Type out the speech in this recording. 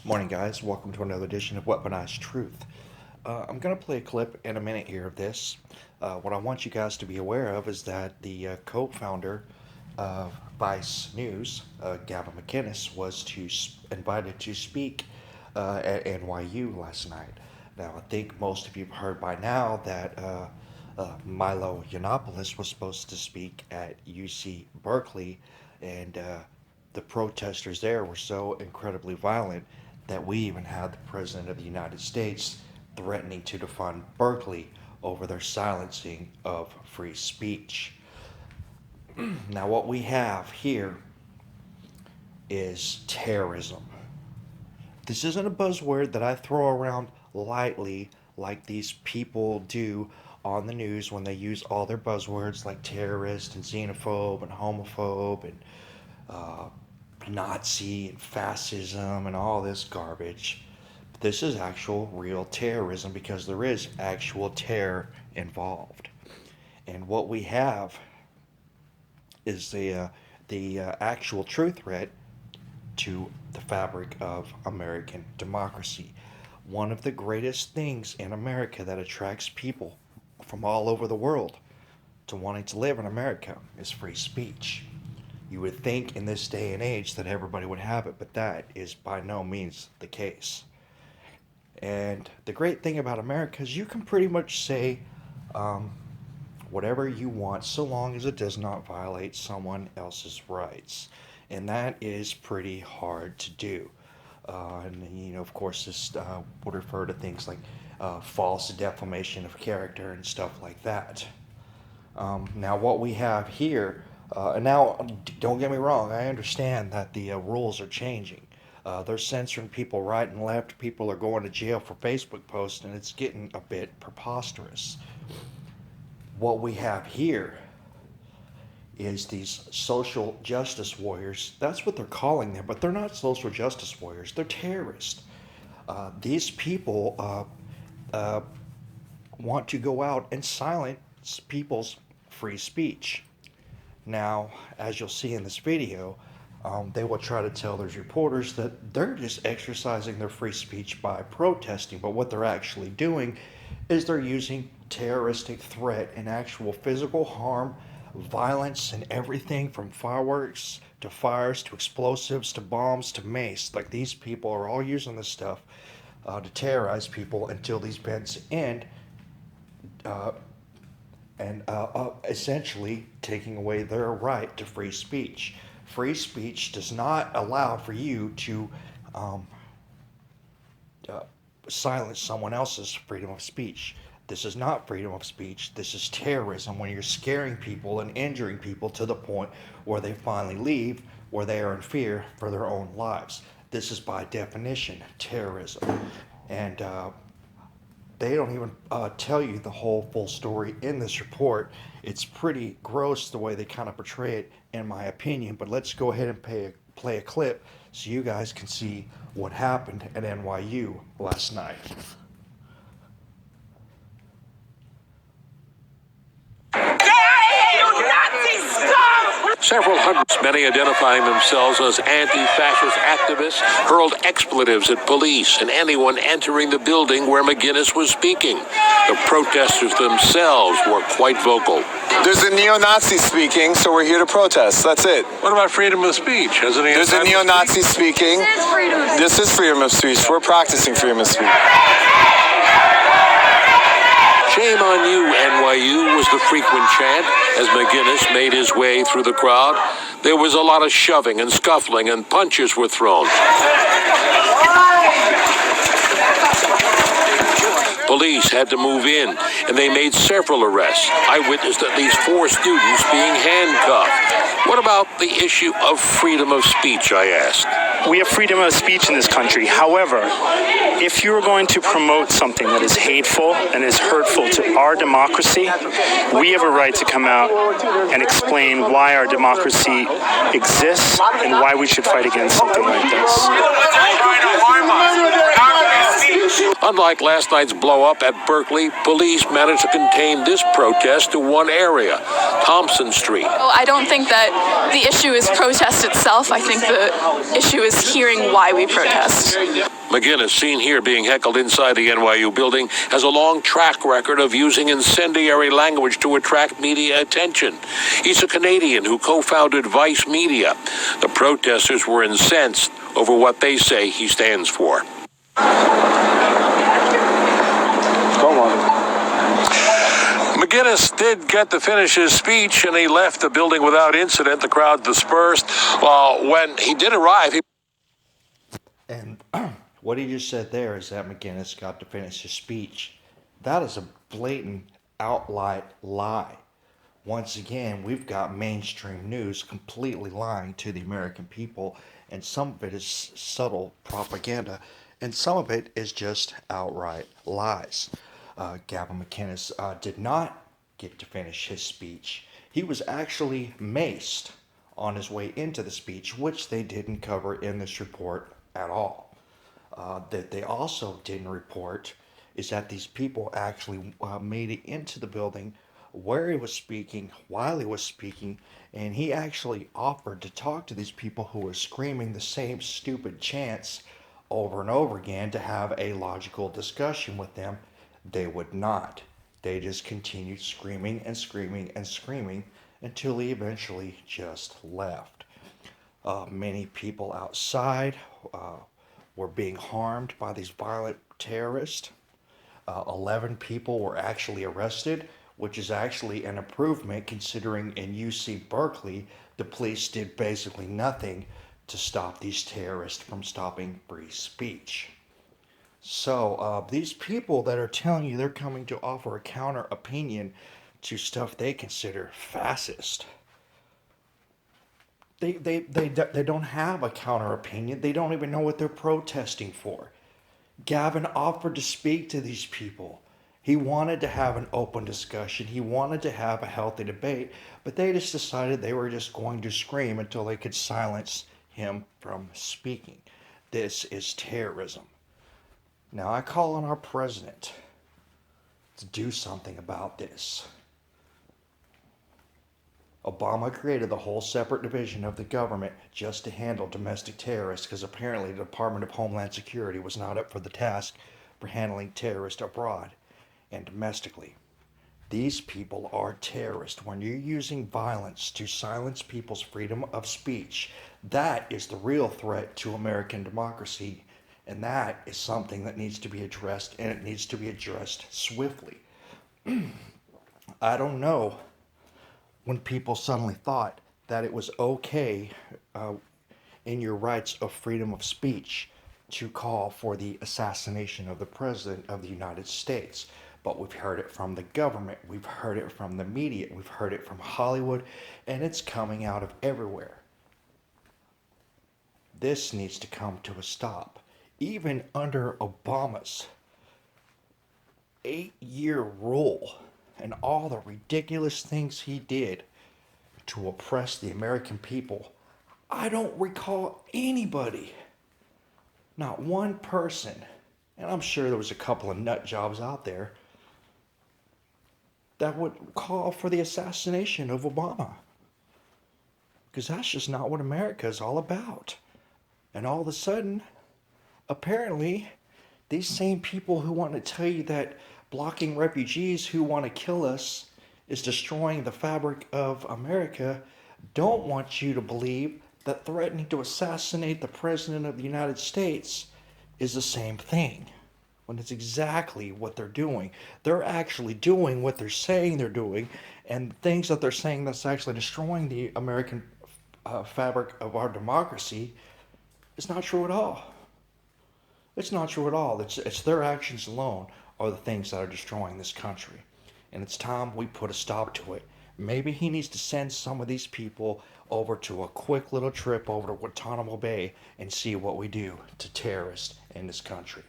Morning, guys. Welcome to another edition of Weaponized Truth. I'm going to play a clip in a minute here of this. What I want you guys to be aware of is that the co-founder of Vice News, Gavin McInneis, was invited to speak at NYU last night. Now, I think most of you have heard by now that Milo Yinnopolous was supposed to speak at UC Berkeley, and the protesters there were so incredibly violent that we even had the President of the United States threatening to defund Berkeley over their silencing of free speech. Now, what we have here is terrorism. This isn't a buzzword that I throw around lightly like these people do on the news when they use all their buzzwords like terrorist and xenophobe and homophobe and Nazi and fascism and all this garbage. This is actual real terrorism because there is actual terror involved. And what we have is the actual true threat to the fabric of American democracy. One of the greatest things in America that attracts people from all over the world to wanting to live in America is free speech. You would think in this day and age that everybody would have it, but that is by no means the case. And the great thing about America is you can pretty much say whatever you want so long as it does not violate someone else's rights. And that is pretty hard to do. And of course, this would refer to things like false defamation of character and stuff like that. Now, what we have here, and now, don't get me wrong, I understand that the rules are changing. They're censoring people right and left. People are going to jail for Facebook posts, and it's getting a bit preposterous. What we have here is these social justice warriors. That's what they're calling them, but they're not social justice warriors. They're terrorists. These people want to go out and silence people's free speech. Now, as you'll see in this video, they will try to tell those reporters that they're just exercising their free speech by protesting, but what they're actually doing is they're using terroristic threat and actual physical harm, violence, and everything from fireworks to fires to explosives to bombs to mace. Like, these people are all using this stuff to terrorize people until these events end, and essentially taking away their right to free speech. Free speech does not allow for you to silence someone else's freedom of speech. This is not freedom of speech. This is terrorism, when you're scaring people and injuring people to the point where they finally leave, where they are in fear for their own lives. This is by definition terrorism. And they don't even tell you the whole full story in this report. It's pretty gross the way they kind of portray it, in my opinion. But let's go ahead and play a clip so you guys can see what happened at NYU last night. Several hundreds, many identifying themselves as anti-fascist activists, hurled expletives at police and anyone entering the building where McInneis was speaking. The protesters themselves were quite vocal. There's a neo-Nazi speaking, so we're here to protest. That's it. What about freedom of speech? There's a neo-Nazi speaking. This is freedom of speech. We're practicing freedom of speech. Shame on you, NYU, was the frequent chant as McInneis made his way through the crowd. There was a lot of shoving and scuffling, and punches were thrown. Police had to move in, and they made several arrests. I witnessed at least 4 students being handcuffed. What about the issue of freedom of speech, I asked. We have freedom of speech in this country. However, if you're going to promote something that is hateful and is hurtful to our democracy, we have a right to come out and explain why our democracy exists and why we should fight against something like this. Unlike last night's blow-up at Berkeley, police managed to contain this protest to one area, Thompson Street. Well, I don't think that the issue is protest itself. I think the issue is hearing why we protest. McInneis, seen here being heckled inside the NYU building, has a long track record of using incendiary language to attract media attention. He's a Canadian who co-founded Vice Media. The protesters were incensed over what they say he stands for. Come on. McInneis did get to finish his speech, and he left the building without incident. The crowd dispersed. Well, when he did arrive, he... And what he just said there is that McInneis got to finish his speech. That is a blatant, outright lie. Once again, we've got mainstream news completely lying to the American people, and some of it is subtle propaganda, and some of it is just outright lies. Gavin McInneis did not get to finish his speech. He was actually maced on his way into the speech, which they didn't cover in this report at all. That they also didn't report is that these people actually made it into the building where he was speaking, while he was speaking, and he actually offered to talk to these people who were screaming the same stupid chants over and over again to have a logical discussion with them. They would not. They just continued screaming and screaming and screaming until he eventually just left. Many people outside were being harmed by these violent terrorists. 11 people were actually arrested, which is actually an improvement considering in UC Berkeley, the police did basically nothing to stop these terrorists from stopping free speech. So these people that are telling you they're coming to offer a counter opinion to stuff they consider fascist, they don't have a counter opinion. They don't even know what they're protesting for. Gavin offered to speak to these people. He wanted to have an open discussion. He wanted to have a healthy debate, but they just decided they were just going to scream until they could silence him from speaking. This is terrorism. Now I call on our president to do something about this. Obama created the whole separate division of the government just to handle domestic terrorists because apparently the Department of Homeland Security was not up for the task for handling terrorists abroad and domestically. These people are terrorists. When you're using violence to silence people's freedom of speech, that is the real threat to American democracy, and that is something that needs to be addressed, and it needs to be addressed swiftly. I don't know when people suddenly thought that it was okay in your rights of freedom of speech to call for the assassination of the President of the United States. But we've heard it from the government, we've heard it from the media, we've heard it from Hollywood, and it's coming out of everywhere. This needs to come to a stop. Even under Obama's 8-year rule and all the ridiculous things he did to oppress the American people, I don't recall anybody, not one person, and I'm sure there was a couple of nut jobs out there, that would call for the assassination of Obama. Because that's just not what America is all about. And all of a sudden, apparently, these same people who want to tell you that blocking refugees who want to kill us is destroying the fabric of America don't want you to believe that threatening to assassinate the President of the United States is the same thing. When it's exactly what they're doing. They're actually doing what they're saying they're doing, and things that they're saying that's actually destroying the American fabric of our democracy is not true at all. It's not true at all. It's their actions alone are the things that are destroying this country. And it's time we put a stop to it. Maybe he needs to send some of these people over to a quick little trip over to Guantanamo Bay and see what we do to terrorists in this country.